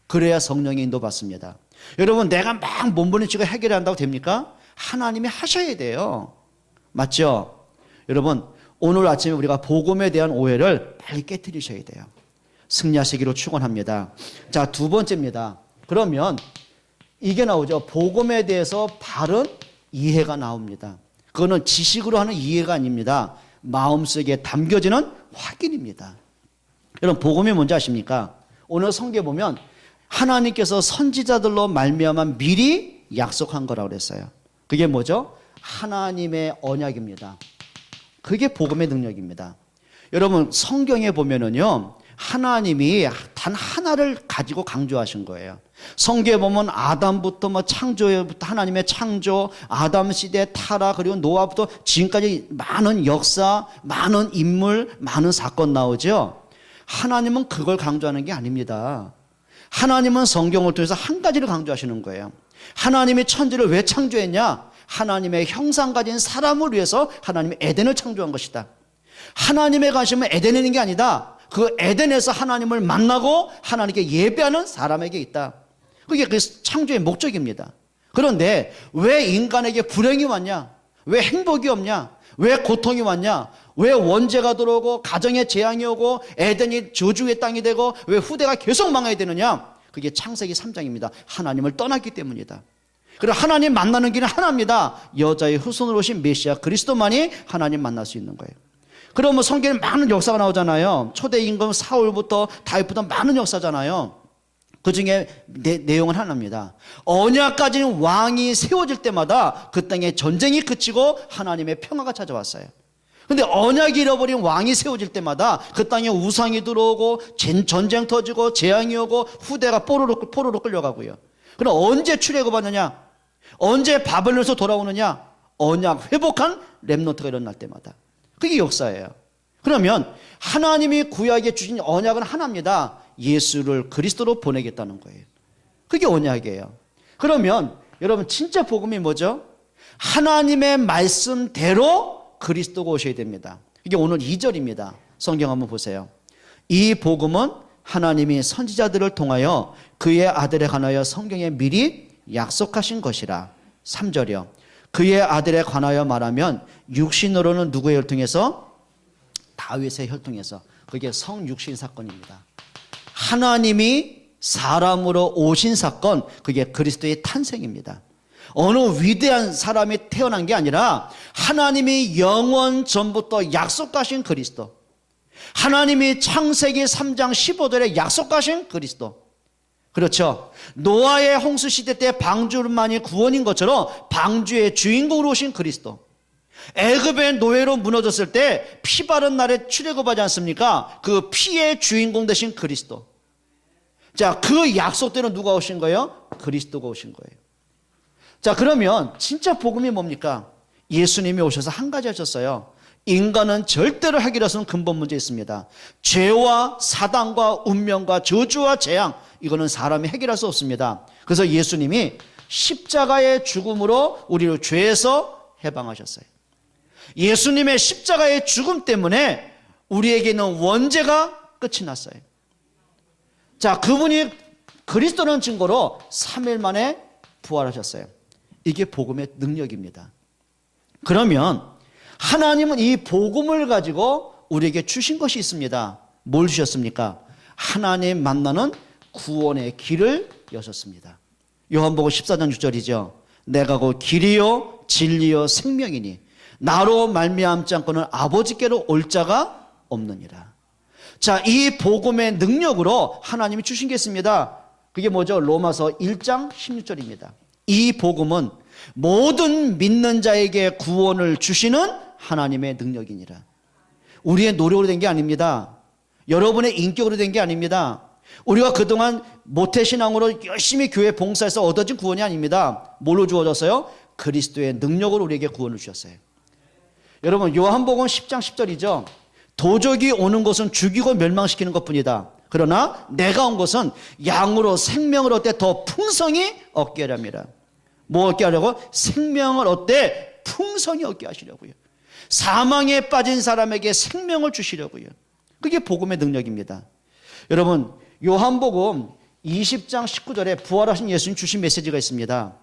그래야 성령의 인도 받습니다. 여러분 내가 막 몸부림치고 해결해야 한다고 됩니까? 하나님이 하셔야 돼요. 맞죠? 여러분 오늘 아침에 우리가 복음에 대한 오해를 빨리 깨트리셔야 돼요. 승리하시기로 축원합니다. 자, 두 번째입니다. 그러면 이게 나오죠. 복음에 대해서 바른 이해가 나옵니다. 그거는 지식으로 하는 이해가 아닙니다. 마음속에 담겨지는 확인입니다. 여러분 복음이 뭔지 아십니까? 오늘 성경에 보면 하나님께서 선지자들로 말미암아 미리 약속한 거라고 그랬어요. 그게 뭐죠? 하나님의 언약입니다. 그게 복음의 능력입니다. 여러분 성경에 보면은요, 하나님이 단 하나를 가지고 강조하신 거예요. 성경에 보면 아담부터 창조부터 하나님의 창조, 아담 시대 타락, 그리고 노아부터 지금까지 많은 역사, 많은 인물, 많은 사건 나오죠. 하나님은 그걸 강조하는 게 아닙니다. 하나님은 성경을 통해서 한 가지를 강조하시는 거예요. 하나님이 천지를 왜 창조했냐? 하나님의 형상 가진 사람을 위해서 하나님이 에덴을 창조한 것이다. 하나님의 관심은 에덴에 있는 게 아니다. 그 에덴에서 하나님을 만나고 하나님께 예배하는 사람에게 있다. 그게 그 창조의 목적입니다. 그런데 왜 인간에게 불행이 왔냐? 왜 행복이 없냐? 왜 고통이 왔냐? 왜 원죄가 들어오고 가정에 재앙이 오고 에덴이 저주의 땅이 되고 왜 후대가 계속 망해야 되느냐? 그게 창세기 3장입니다. 하나님을 떠났기 때문이다. 그리고 하나님 만나는 길은 하나입니다. 여자의 후손으로 오신 메시아 그리스도만이 하나님 만날 수 있는 거예요. 그러면 성경에 많은 역사가 나오잖아요. 초대 임금 사울부터 다윗부터 많은 역사잖아요. 그 중에 내용은 하나입니다. 언약 가진 왕이 세워질 때마다 그 땅에 전쟁이 그치고 하나님의 평화가 찾아왔어요. 근데 언약이 잃어버린 왕이 세워질 때마다 그 땅에 우상이 들어오고 전쟁 터지고 재앙이 오고 후대가 포로로 끌려가고요. 그럼 언제 출애굽하느냐? 언제 바벨론에서 돌아오느냐? 언약 회복한 렘넌트가 일어날 때마다. 그게 역사예요. 그러면 하나님이 구약에 주신 언약은 하나입니다. 예수를 그리스도로 보내겠다는 거예요. 그게 언약이에요. 그러면 여러분 진짜 복음이 뭐죠? 하나님의 말씀대로 그리스도가 오셔야 됩니다. 이게 오늘 2절입니다. 성경 한번 보세요. 이 복음은 하나님이 선지자들을 통하여 그의 아들에 관하여 성경에 미리 약속하신 것이라. 3절이요. 그의 아들에 관하여 말하면 육신으로는 누구의 혈통에서? 다윗의 혈통에서. 그게 성육신 사건입니다. 하나님이 사람으로 오신 사건, 그게 그리스도의 탄생입니다. 어느 위대한 사람이 태어난 게 아니라 하나님이 영원 전부터 약속하신 그리스도, 하나님이 창세기 3장 15절에 약속하신 그리스도. 그렇죠. 노아의 홍수 시대 때 방주만이 구원인 것처럼 방주의 주인공으로 오신 그리스도. 애굽의 노예로 무너졌을 때 피 바른 날에 출애굽하지 않습니까? 그 피의 주인공 되신 그리스도. 자, 그 약속대로 누가 오신 거예요? 그리스도가 오신 거예요. 자, 그러면 진짜 복음이 뭡니까? 예수님이 오셔서 한 가지 하셨어요. 인간은 절대로 해결할 수 없는 근본 문제 있습니다. 죄와 사단과 운명과 저주와 재앙, 이거는 사람이 해결할 수 없습니다. 그래서 예수님이 십자가의 죽음으로 우리를 죄에서 해방하셨어요. 예수님의 십자가의 죽음 때문에 우리에게 있는 원죄가 끝이 났어요. 자, 그분이 그리스도라는 증거로 3일 만에 부활하셨어요. 이게 복음의 능력입니다. 그러면 하나님은 이 복음을 가지고 우리에게 주신 것이 있습니다. 뭘 주셨습니까? 하나님 만나는 구원의 길을 여셨습니다. 요한복음 14장 6절이죠. 내가 곧 길이요 진리요 생명이니 나로 말미암지 않고는 아버지께로 올 자가 없느니라. 자, 이 복음의 능력으로 하나님이 주신 게 있습니다. 그게 뭐죠? 로마서 1장 16절입니다. 이 복음은 모든 믿는 자에게 구원을 주시는 하나님의 능력이니라. 우리의 노력으로 된 게 아닙니다. 여러분의 인격으로 된 게 아닙니다. 우리가 그동안 모태신앙으로 열심히 교회 봉사해서 얻어진 구원이 아닙니다. 뭘로 주어졌어요? 그리스도의 능력으로 우리에게 구원을 주셨어요. 여러분, 요한복음 10장 10절이죠. 도적이 오는 것은 죽이고 멸망시키는 것뿐이다. 그러나 내가 온 것은 양으로 생명을 얻되 더 풍성히 얻게 하렵니다. 뭐 얻게 하려고? 생명을 얻되 풍성히 얻게 하시려고요. 사망에 빠진 사람에게 생명을 주시려고요. 그게 복음의 능력입니다. 여러분, 요한복음 20장 19절에 부활하신 예수님 주신 메시지가 있습니다.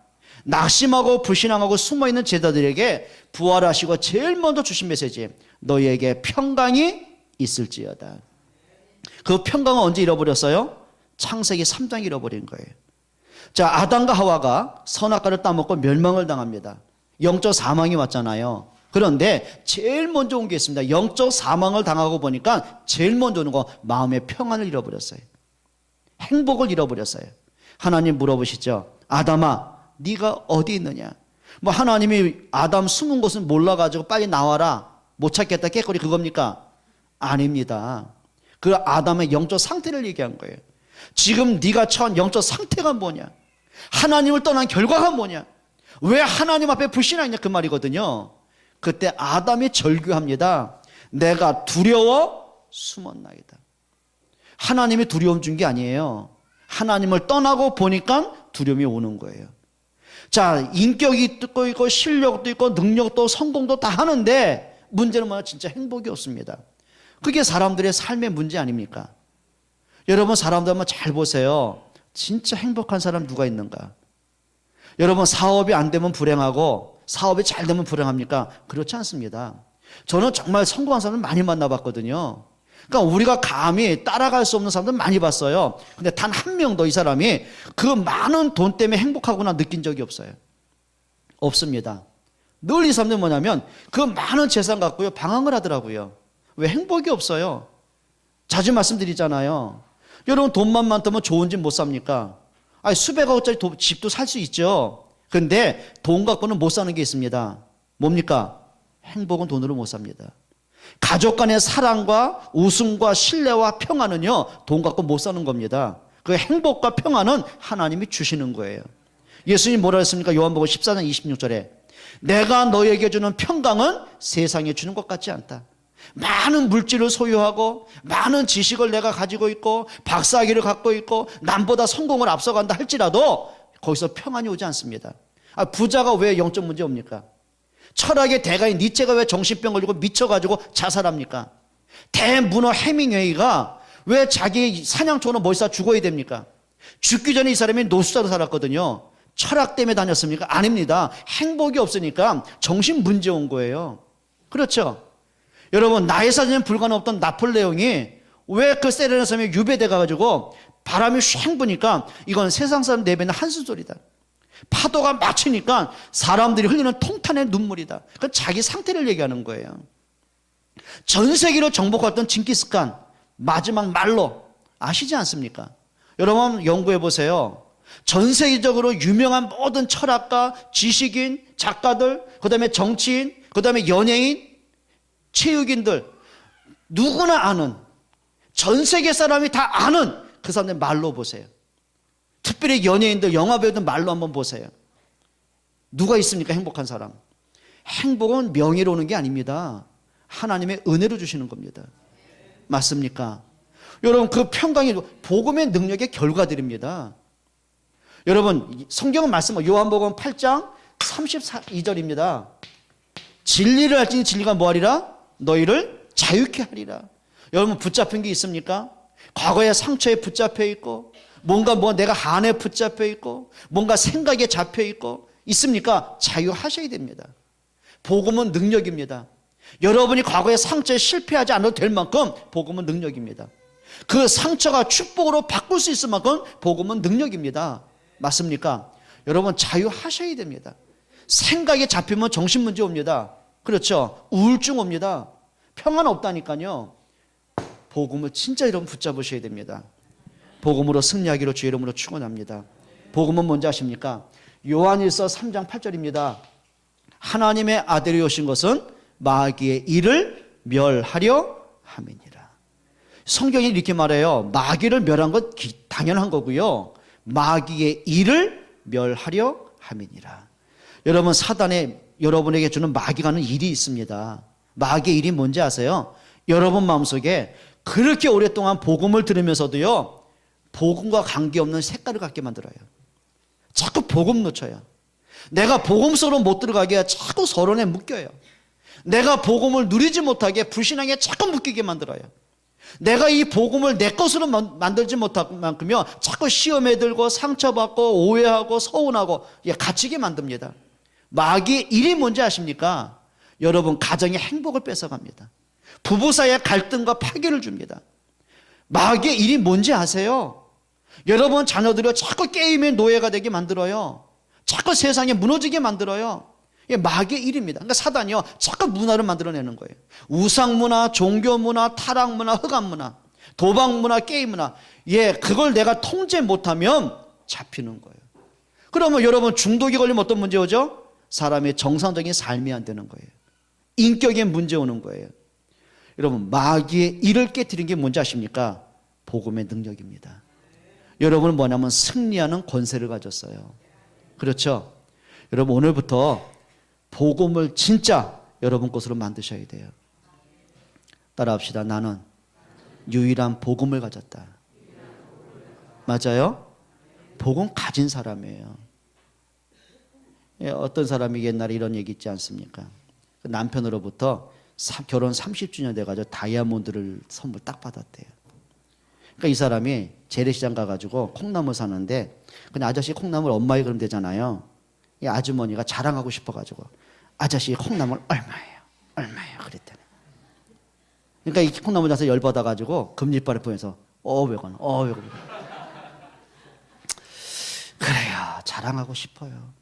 낙심하고 불신앙하고 숨어있는 제자들에게 부활하시고 제일 먼저 주신 메시지, 너희에게 평강이 있을지어다. 그 평강은 언제 잃어버렸어요? 창세기 3장 잃어버린 거예요. 자, 아담과 하와가 선악과를 따먹고 멸망을 당합니다. 영적 사망이 왔잖아요. 그런데 제일 먼저 온 게 있습니다. 영적 사망을 당하고 보니까 제일 먼저 오는 거, 마음의 평안을 잃어버렸어요. 행복을 잃어버렸어요. 하나님 물어보시죠. 아담아, 네가 어디 있느냐? 뭐 하나님이 아담 숨은 곳은 몰라가지고 빨리 나와라, 못 찾겠다, 깨꼬리 그겁니까? 아닙니다. 그 아담의 영적 상태를 얘기한 거예요. 지금 네가 처한 영적 상태가 뭐냐? 하나님을 떠난 결과가 뭐냐? 왜 하나님 앞에 불신하냐 그 말이거든요. 그때 아담이 절규합니다. 내가 두려워 숨었나이다. 하나님이 두려움 준 게 아니에요. 하나님을 떠나고 보니까 두려움이 오는 거예요. 자, 인격이 있고 실력도 있고 능력도 성공도 다 하는데 문제는 뭐냐? 진짜 행복이 없습니다. 그게 사람들의 삶의 문제 아닙니까? 여러분, 사람들 한번 잘 보세요. 진짜 행복한 사람 누가 있는가? 여러분, 사업이 안 되면 불행하고 사업이 잘 되면 불행합니까? 그렇지 않습니다. 저는 정말 성공한 사람을 많이 만나봤거든요. 그러니까 우리가 감히 따라갈 수 없는 사람들 많이 봤어요. 근데 단 한 명도 이 사람이 그 많은 돈 때문에 행복하구나 느낀 적이 없어요. 없습니다. 늘 이 사람들은 뭐냐면 그 많은 재산 갖고요, 방황을 하더라고요. 왜? 행복이 없어요. 자주 말씀드리잖아요. 여러분, 돈만 많다면 좋은 집 못 삽니까? 아니, 수백억짜리 집도 살 수 있죠. 그런데 돈 갖고는 못 사는 게 있습니다. 뭡니까? 행복은 돈으로 못 삽니다. 가족 간의 사랑과 웃음과 신뢰와 평안은요, 돈 갖고 못 사는 겁니다. 그 행복과 평안은 하나님이 주시는 거예요. 예수님이 뭐라 했습니까? 요한복음 14장 26절에 내가 너에게 주는 평강은 세상에 주는 것 같지 않다. 많은 물질을 소유하고 많은 지식을 내가 가지고 있고 박사학위를 갖고 있고 남보다 성공을 앞서간다 할지라도 거기서 평안이 오지 않습니다. 부자가 왜 영적 문제 옵니까? 철학의 대가인 니체가 왜 정신병 걸리고 미쳐가지고 자살합니까? 대문어 해밍웨이가 왜 자기 사냥초로 멀싸 죽어야 됩니까? 죽기 전에 이 사람이 노숙자로 살았거든요. 철학 때문에 다녔습니까? 아닙니다. 행복이 없으니까 정신 문제 온 거예요. 그렇죠? 여러분, 나의 사전에 불가능했던 나폴레옹이 왜 그 세레나 섬에 유배돼 가지고 바람이 쉥 부니까 이건 세상 사람 내뱉는 한숨소리다. 파도가 막 치니까 사람들이 흘리는 통탄의 눈물이다. 그건 자기 상태를 얘기하는 거예요. 전 세계로 정복했던 징기스칸 마지막 말로 아시지 않습니까? 여러분, 연구해 보세요. 전 세계적으로 유명한 모든 철학가, 지식인, 작가들, 그 다음에 정치인, 그 다음에 연예인, 체육인들, 누구나 아는, 전 세계 사람이 다 아는 그 사람들 말로 보세요. 특별히 연예인들, 영화배우들 말로 한번 보세요. 누가 있습니까? 행복한 사람. 행복은 명예로 오는 게 아닙니다. 하나님의 은혜로 주시는 겁니다. 맞습니까? 여러분, 그 평강이 복음의 능력의 결과들입니다. 여러분, 성경은 말씀, 요한복음 8장 32절입니다. 진리를 알지니 진리가 뭐하리라? 너희를 자유케 하리라. 여러분, 붙잡힌 게 있습니까? 과거의 상처에 붙잡혀 있고 뭔가 내가 한에 붙잡혀 있고 뭔가 생각에 잡혀 있고 있습니까? 자유하셔야 됩니다. 복음은 능력입니다. 여러분이 과거의 상처에 실패하지 않아도 될 만큼 복음은 능력입니다. 그 상처가 축복으로 바꿀 수 있을 만큼 복음은 능력입니다. 맞습니까? 여러분, 자유하셔야 됩니다. 생각에 잡히면 정신 문제 옵니다. 그렇죠? 우울증 옵니다. 평안 없다니까요. 복음을 진짜 여러분 붙잡으셔야 됩니다. 복음으로 승리하기로 주의 이름으로 축원합니다. 복음은 뭔지 아십니까? 요한일서 3장 8절입니다. 하나님의 아들이 오신 것은 마귀의 일을 멸하려 함이니라. 성경이 이렇게 말해요. 마귀를 멸한 건 당연한 거고요. 마귀의 일을 멸하려 함이니라. 여러분, 사단에 여러분에게 주는 마귀가 하는 일이 있습니다. 마귀의 일이 뭔지 아세요? 여러분 마음속에 그렇게 오랫동안 복음을 들으면서도요, 복음과 관계없는 색깔을 갖게 만들어요. 자꾸 복음 놓쳐요. 내가 복음 속으로 못 들어가게 자꾸 서론에 묶여요. 내가 복음을 누리지 못하게 불신앙에 자꾸 묶이게 만들어요. 내가 이 복음을 내 것으로 만들지 못할 만큼요, 자꾸 시험에 들고 상처받고 오해하고 서운하고 갇히게 만듭니다. 마귀의 일이 뭔지 아십니까? 여러분, 가정의 행복을 뺏어갑니다. 부부 사이의 갈등과 파괴를 줍니다. 마귀의 일이 뭔지 아세요? 여러분 자녀들이 자꾸 게임의 노예가 되게 만들어요. 자꾸 세상에 무너지게 만들어요. 이게 마귀의 일입니다. 그러니까 사단이요, 자꾸 문화를 만들어내는 거예요. 우상문화, 종교문화, 타락문화, 흑암문화. 도박 문화, 게임 문화, 그걸 내가 통제 못하면 잡히는 거예요. 그러면 여러분 중독이 걸리면 어떤 문제 오죠? 사람의 정상적인 삶이 안 되는 거예요. 인격에 문제 오는 거예요. 여러분 마귀의 일을 깨뜨리는 게 뭔지 아십니까? 복음의 능력입니다. 여러분은 뭐냐면 승리하는 권세를 가졌어요. 그렇죠? 여러분 오늘부터 복음을 진짜 여러분 것으로 만드셔야 돼요. 따라합시다. 나는 유일한 복음을 가졌다. 맞아요? 복음 가진 사람이에요. 어떤 사람이 옛날에 이런 얘기 있지 않습니까? 남편으로부터 결혼 30주년 돼가지고 다이아몬드를 선물 딱 받았대요. 그러니까 이 사람이 재래시장 가가지고 콩나물 사는데 그냥 아저씨 콩나물 엄마에 그러면 되잖아요. 이 아주머니가 자랑하고 싶어가지고 아저씨 콩나물 얼마예요? 얼마예요? 그랬더니 그러니까 이 콩나물 사서 열받아가지고 금리빨을 보면서 500원, 500원. 그래요. 자랑하고 싶어요.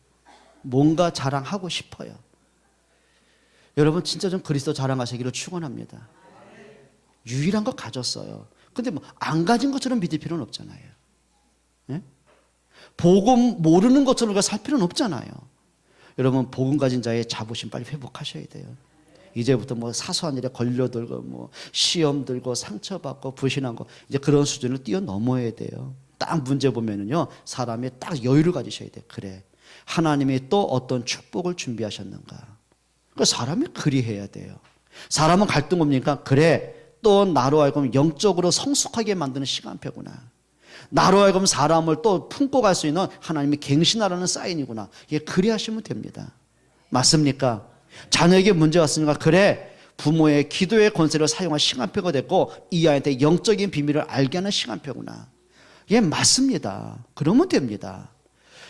뭔가 자랑하고 싶어요. 여러분 진짜 좀 그리스도 자랑하시기를 축원합니다. 유일한 거 가졌어요. 근데 뭐 안 가진 것처럼 믿을 필요는 없잖아요. 예? 복음 모르는 것처럼 살 필요는 없잖아요. 여러분 복음 가진 자의 자부심 빨리 회복하셔야 돼요. 이제부터 뭐 사소한 일에 걸려들고 뭐 시험 들고 상처받고 불신한 거 이제 그런 수준을 뛰어넘어야 돼요. 딱 문제 보면은요 사람이 딱 여유를 가지셔야 돼요. 그래 하나님이 또 어떤 축복을 준비하셨는가. 그 사람이 그리해야 돼요. 사람은 갈등 없으니까 그래 또 나로 하여금 영적으로 성숙하게 만드는 시간표구나. 나로 하여금 사람을 또 품고 갈 수 있는 하나님이 갱신하라는 사인이구나. 이게 그리하시면 됩니다. 맞습니까? 자녀에게 문제 왔으니까 그래 부모의 기도의 권세를 사용한 시간표가 됐고 이 아이한테 영적인 비밀을 알게 하는 시간표구나. 이게 맞습니다. 그러면 됩니다.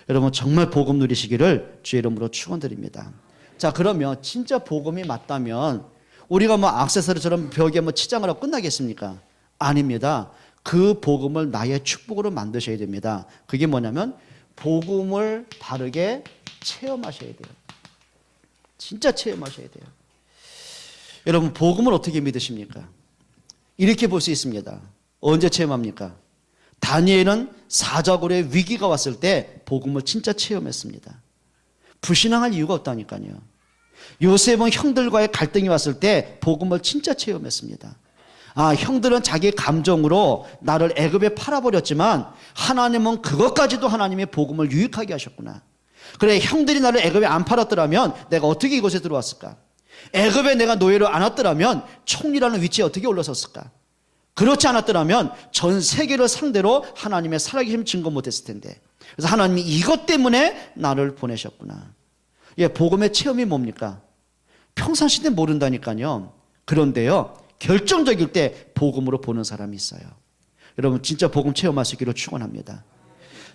여러분 정말 복음 누리시기를 주의 이름으로 축원드립니다. 자 그러면 진짜 복음이 맞다면 우리가 뭐 액세서리처럼 벽에 뭐 치장을 하고 끝나겠습니까? 아닙니다. 그 복음을 나의 축복으로 만드셔야 됩니다. 그게 뭐냐면 복음을 바르게 체험하셔야 돼요. 진짜 체험하셔야 돼요. 여러분 복음을 어떻게 믿으십니까? 이렇게 볼 수 있습니다. 언제 체험합니까? 다니엘은 사자굴의 위기가 왔을 때 복음을 진짜 체험했습니다. 불신앙할 이유가 없다니까요. 요셉은 형들과의 갈등이 왔을 때 복음을 진짜 체험했습니다. 형들은 자기 감정으로 나를 애굽에 팔아버렸지만 하나님은 그것까지도 하나님의 복음을 유익하게 하셨구나. 그래 형들이 나를 애굽에 안 팔았더라면 내가 어떻게 이곳에 들어왔을까? 애굽에 내가 노예로 안 왔더라면 총리라는 위치에 어떻게 올라섰을까? 그렇지 않았더라면 전 세계를 상대로 하나님의 살아계심 증거 못했을 텐데. 그래서 하나님이 이것 때문에 나를 보내셨구나. 복음의 체험이 뭡니까? 평상시대 모른다니까요. 그런데요 결정적일 때 복음으로 보는 사람이 있어요. 여러분 진짜 복음 체험하시기로 축원합니다.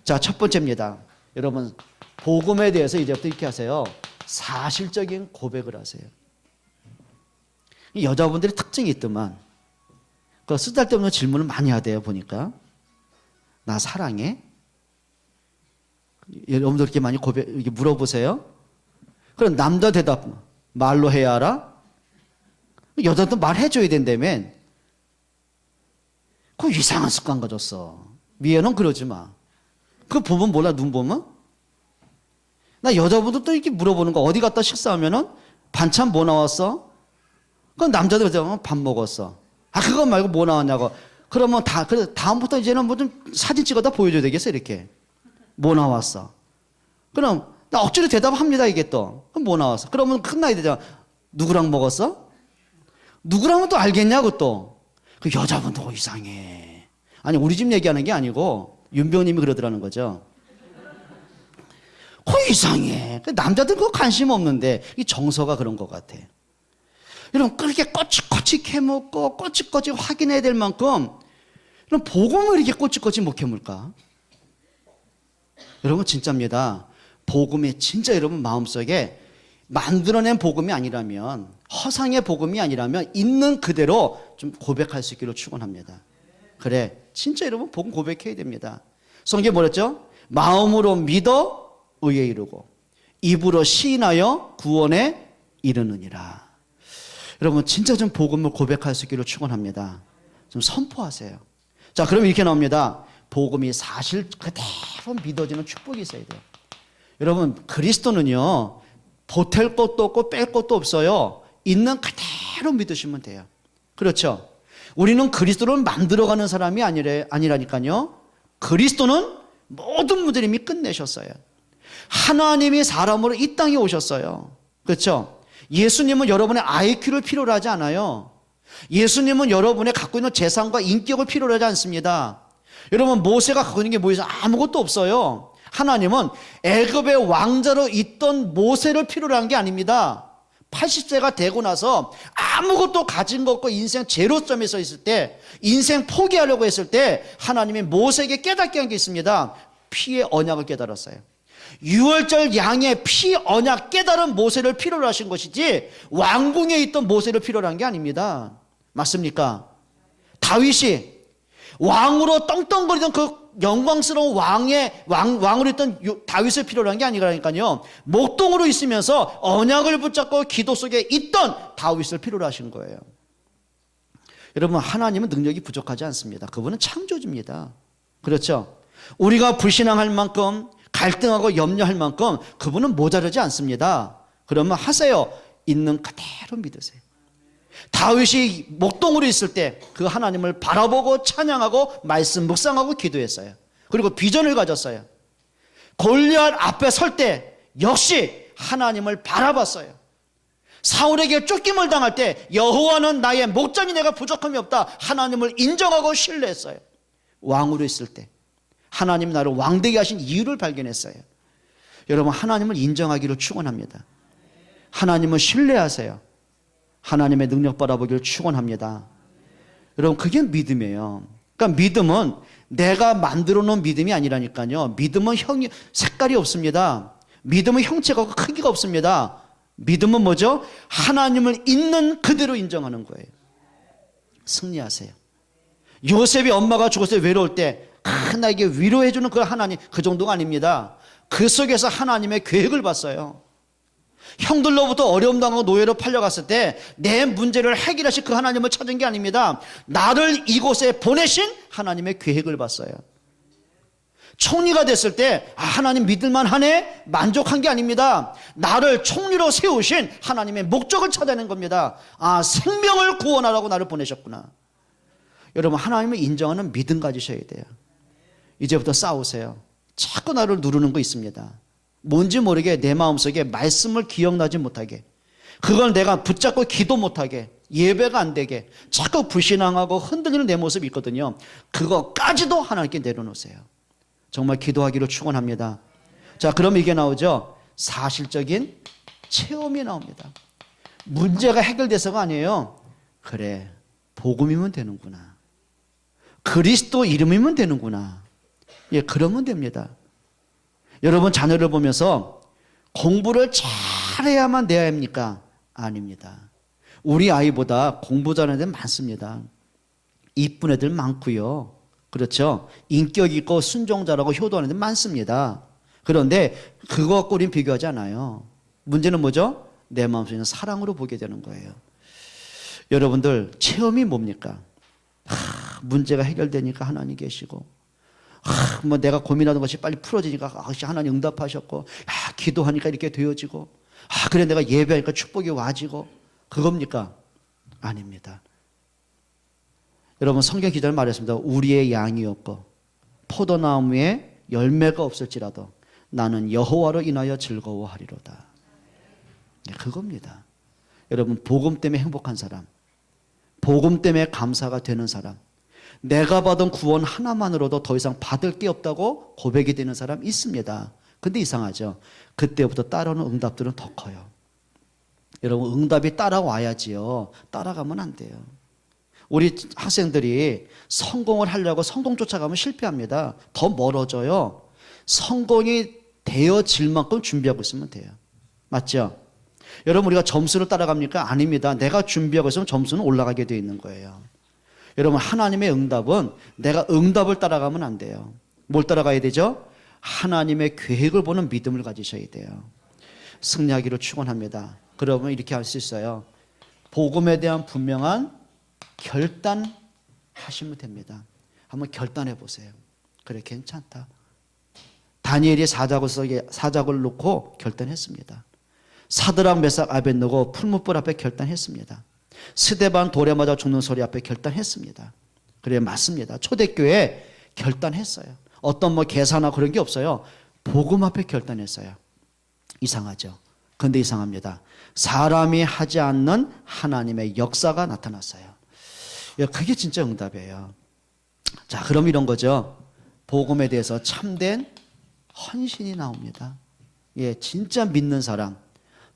자, 첫 번째입니다. 여러분 복음에 대해서 이제부터 이렇게 하세요. 사실적인 고백을 하세요. 여자분들의 특징이 있더만 그 쓰잘데없는 질문을 많이 하대요. 보니까 나 사랑해? 여러분들 이렇게 많이 이렇게 물어보세요. 그럼 남자 대답 말로 해야 알아? 여자도 말해줘야 된다며. 그 이상한 습관 가졌어. 미애는 그러지 마. 그 보면 몰라 눈 보면? 나 여자분도 또 이렇게 물어보는 거. 어디 갔다 식사하면은 반찬 뭐 나왔어? 그 남자들 밥 먹었어. 그거 말고 뭐 나왔냐고. 그러면 그래 다음부터 이제는 뭐 좀 사진 찍어다 보여줘야 되겠어 이렇게. 뭐 나왔어? 그럼 나 억지로 대답합니다 이게 또. 그럼 뭐 나왔어? 그러면 끝나야 되잖아. 누구랑 먹었어? 누구랑은 또 알겠냐고 또. 그 여자분도 이상해. 아니 우리 집 얘기하는 게 아니고 윤병님이 그러더라는 거죠. 이상해. 남자들 그거 관심 없는데 이 정서가 그런 것 같아. 여러분 그렇게 꼬치꼬치 캐묻고 꼬치꼬치 확인해야 될 만큼 그럼 복음을 이렇게 꼬치꼬치 못 캐물까? 여러분 진짜입니다. 복음이 진짜 여러분 마음속에 만들어낸 복음이 아니라면 허상의 복음이 아니라면 있는 그대로 좀 고백할 수 있기를 축원합니다. 그래 진짜 여러분 복음 고백해야 됩니다. 성경에 뭐랬죠? 마음으로 믿어 의에 이르고 입으로 시인하여 구원에 이르느니라. 여러분 진짜 좀 복음을 고백할 수 있기를 축원합니다. 좀 선포하세요. 자, 그럼 이렇게 나옵니다. 복음이 사실 그대로 믿어지는 축복이 있어야 돼요. 여러분, 그리스도는요, 보탤 것도 없고 뺄 것도 없어요. 있는 그대로 믿으시면 돼요. 그렇죠? 우리는 그리스도를 만들어가는 사람이 아니라니까요. 그리스도는 모든 문제를 이미 끝내셨어요. 하나님이 사람으로 이 땅에 오셨어요. 그렇죠? 예수님은 여러분의 IQ를 필요로 하지 않아요. 예수님은 여러분의 갖고 있는 재산과 인격을 필요로 하지 않습니다. 여러분, 모세가 갖고 있는 게 뭐예요? 아무것도 없어요. 하나님은 애굽의 왕자로 있던 모세를 필요로 한 게 아닙니다. 80세가 되고 나서 아무것도 가진 것 없고 인생 제로점에 서 있을 때, 인생 포기하려고 했을 때 하나님이 모세에게 깨닫게 한 게 있습니다. 피의 언약을 깨달았어요. 유월절 양의 피 언약 깨달은 모세를 필요로 하신 것이지 왕궁에 있던 모세를 필요로 한 게 아닙니다. 맞습니까? 다윗이 왕으로 떵떵거리던 그 영광스러운 왕으로 있던 다윗을 필요로 한 게 아니라니까요. 목동으로 있으면서 언약을 붙잡고 기도 속에 있던 다윗을 필요로 하신 거예요. 여러분, 하나님은 능력이 부족하지 않습니다. 그분은 창조주입니다. 그렇죠? 우리가 불신앙할 만큼, 갈등하고 염려할 만큼 그분은 모자르지 않습니다. 그러면 하세요. 있는 그대로 믿으세요. 다윗이 목동으로 있을 때 그 하나님을 바라보고 찬양하고 말씀 묵상하고 기도했어요. 그리고 비전을 가졌어요. 골리앗 앞에 설 때 역시 하나님을 바라봤어요. 사울에게 쫓김을 당할 때 여호와는 나의 목전이 내가 부족함이 없다. 하나님을 인정하고 신뢰했어요. 왕으로 있을 때 하나님 나를 왕되게 하신 이유를 발견했어요. 여러분, 하나님을 인정하기를 축원합니다. 하나님을 신뢰하세요. 하나님의 능력 바라보기를 축원합니다. 여러분, 그게 믿음이에요. 그러니까 믿음은 내가 만들어 놓은 믿음이 아니라니까요. 믿음은 색깔이 없습니다. 믿음은 형체가 없고 크기가 없습니다. 믿음은 뭐죠? 하나님을 있는 그대로 인정하는 거예요. 승리하세요. 요셉이 엄마가 죽었을 때 외로울 때 나에게 위로해주는 그 하나님, 그 정도가 아닙니다. 그 속에서 하나님의 계획을 봤어요. 형들로부터 어려움 당하고 노예로 팔려갔을 때 내 문제를 해결하실 그 하나님을 찾은 게 아닙니다. 나를 이곳에 보내신 하나님의 계획을 봤어요. 총리가 됐을 때 하나님 믿을만 하네? 만족한 게 아닙니다. 나를 총리로 세우신 하나님의 목적을 찾아낸 겁니다. 생명을 구원하라고 나를 보내셨구나. 여러분, 하나님을 인정하는 믿음 가지셔야 돼요. 이제부터 싸우세요. 자꾸 나를 누르는 거 있습니다. 뭔지 모르게 내 마음속에 말씀을 기억나지 못하게, 그걸 내가 붙잡고 기도 못하게, 예배가 안 되게 자꾸 불신앙하고 흔들리는 내 모습이 있거든요. 그거까지도 하나님께 내려놓으세요. 정말 기도하기를 축원합니다. 자, 그럼 이게 나오죠. 사실적인 체험이 나옵니다. 문제가 해결돼서가 아니에요. 그래, 복음이면 되는구나. 그리스도 이름이면 되는구나. 예, 그러면 됩니다. 여러분, 자녀를 보면서 공부를 잘해야만 돼야 합니까? 아닙니다. 우리 아이보다 공부 잘하는 애들 많습니다. 이쁜 애들 많고요. 그렇죠? 인격 있고 순종 잘하고 효도하는 애들 많습니다. 그런데 그거 갖고 우리는 비교하지 않아요. 문제는 뭐죠? 내 마음속에 있는 사랑으로 보게 되는 거예요. 여러분들, 체험이 뭡니까? 문제가 해결되니까 하나님 계시고, 뭐 내가 고민하던 것이 빨리 풀어지니까 하나님 응답하셨고, 기도하니까 이렇게 되어지고, 그래 내가 예배하니까 축복이 와지고, 그겁니까? 아닙니다. 여러분, 성경 기자는 말했습니다. 우리의 양이 없고 포도나무에 열매가 없을지라도 나는 여호와로 인하여 즐거워하리로다. 네, 그겁니다. 여러분, 복음 때문에 행복한 사람, 복음 때문에 감사가 되는 사람, 내가 받은 구원 하나만으로도 더 이상 받을 게 없다고 고백이 되는 사람 있습니다. 근데 이상하죠. 그때부터 따라오는 응답들은 더 커요. 여러분, 응답이 따라와야지요. 따라가면 안 돼요. 우리 학생들이 성공을 하려고 성공 쫓아가면 실패합니다. 더 멀어져요. 성공이 되어질 만큼 준비하고 있으면 돼요. 맞죠? 여러분, 우리가 점수를 따라갑니까? 아닙니다. 내가 준비하고 있으면 점수는 올라가게 되어 있는 거예요. 여러분, 하나님의 응답은 내가 응답을 따라가면 안 돼요. 뭘 따라가야 되죠? 하나님의 계획을 보는 믿음을 가지셔야 돼요. 승리하기를 축원합니다. 그러면 이렇게 할 수 있어요. 복음에 대한 분명한 결단, 하시면 됩니다. 한번 결단해 보세요. 그래, 괜찮다. 다니엘이 사자굴 놓고 결단했습니다. 사드락 메삭 아벳느고 풀무불 앞에 결단했습니다. 스데반 돌에 맞아 죽는 소리 앞에 결단했습니다. 그래, 맞습니다. 초대교회 결단했어요. 어떤 계산하고 그런 게 없어요. 복음 앞에 결단했어요. 이상하죠? 그런데 이상합니다. 사람이 하지 않는 하나님의 역사가 나타났어요. 그게 진짜 응답이에요. 자, 그럼 이런 거죠. 복음에 대해서 참된 헌신이 나옵니다. 진짜 믿는 사람,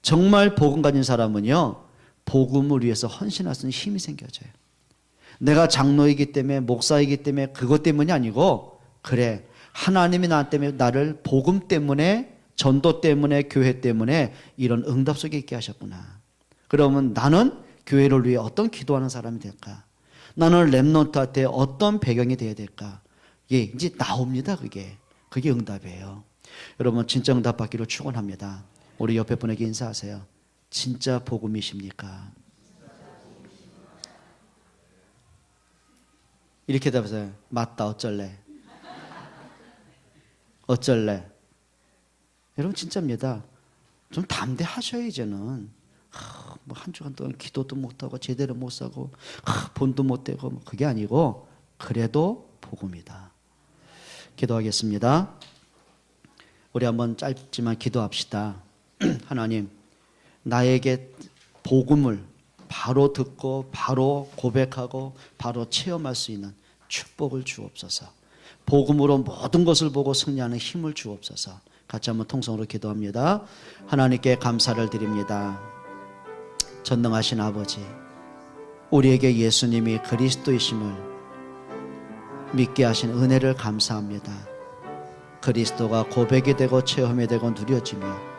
정말 복음 가진 사람은요, 복음을 위해서 헌신할 수 있는 힘이 생겨져요. 내가 장로이기 때문에, 목사이기 때문에, 그것 때문이 아니고, 그래, 하나님이 나를 복음 때문에, 전도 때문에, 교회 때문에 이런 응답 속에 있게 하셨구나. 그러면 나는 교회를 위해 어떤 기도하는 사람이 될까? 나는 렘넌트한테 어떤 배경이 되어야 될까? 이제 나옵니다. 그게 응답이에요. 여러분, 진짜 응답 받기를 축원합니다. 우리 옆에 분에게 인사하세요. 진짜 복음이십니까? 이렇게 답하세요. 맞다, 어쩔래? 어쩔래? 여러분, 진짜입니다. 좀 담대하셔요, 이제는. 한 주간 동안 기도도 못하고 제대로 못 사고 본도 못 되고 그게 아니고, 그래도 복음이다. 기도하겠습니다. 우리 한번 짧지만 기도합시다. 하나님, 나에게 복음을 바로 듣고 바로 고백하고 바로 체험할 수 있는 축복을 주옵소서. 복음으로 모든 것을 보고 승리하는 힘을 주옵소서. 같이 한번 통성으로 기도합니다. 하나님께 감사를 드립니다. 전능하신 아버지, 우리에게 예수님이 그리스도이심을 믿게 하신 은혜를 감사합니다. 그리스도가 고백이 되고 체험이 되고 누려지며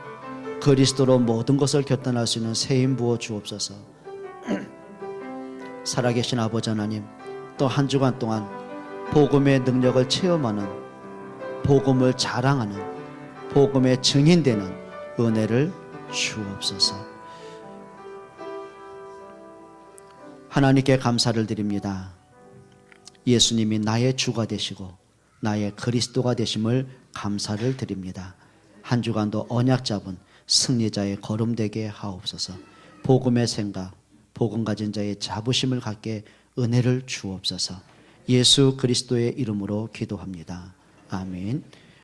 그리스도로 모든 것을 결단할 수 있는 새 힘 부어 주옵소서. 살아계신 아버지 하나님, 또 한 주간 동안 복음의 능력을 체험하는, 복음을 자랑하는, 복음의 증인되는 은혜를 주옵소서. 하나님께 감사를 드립니다. 예수님이 나의 주가 되시고 나의 그리스도가 되심을 감사를 드립니다. 한 주간도 언약 잡은 승리자의 걸음 되게 하옵소서. 복음의 생각, 복음 가진 자의 자부심을 갖게 은혜를 주옵소서. 예수 그리스도의 이름으로 기도합니다. 아멘.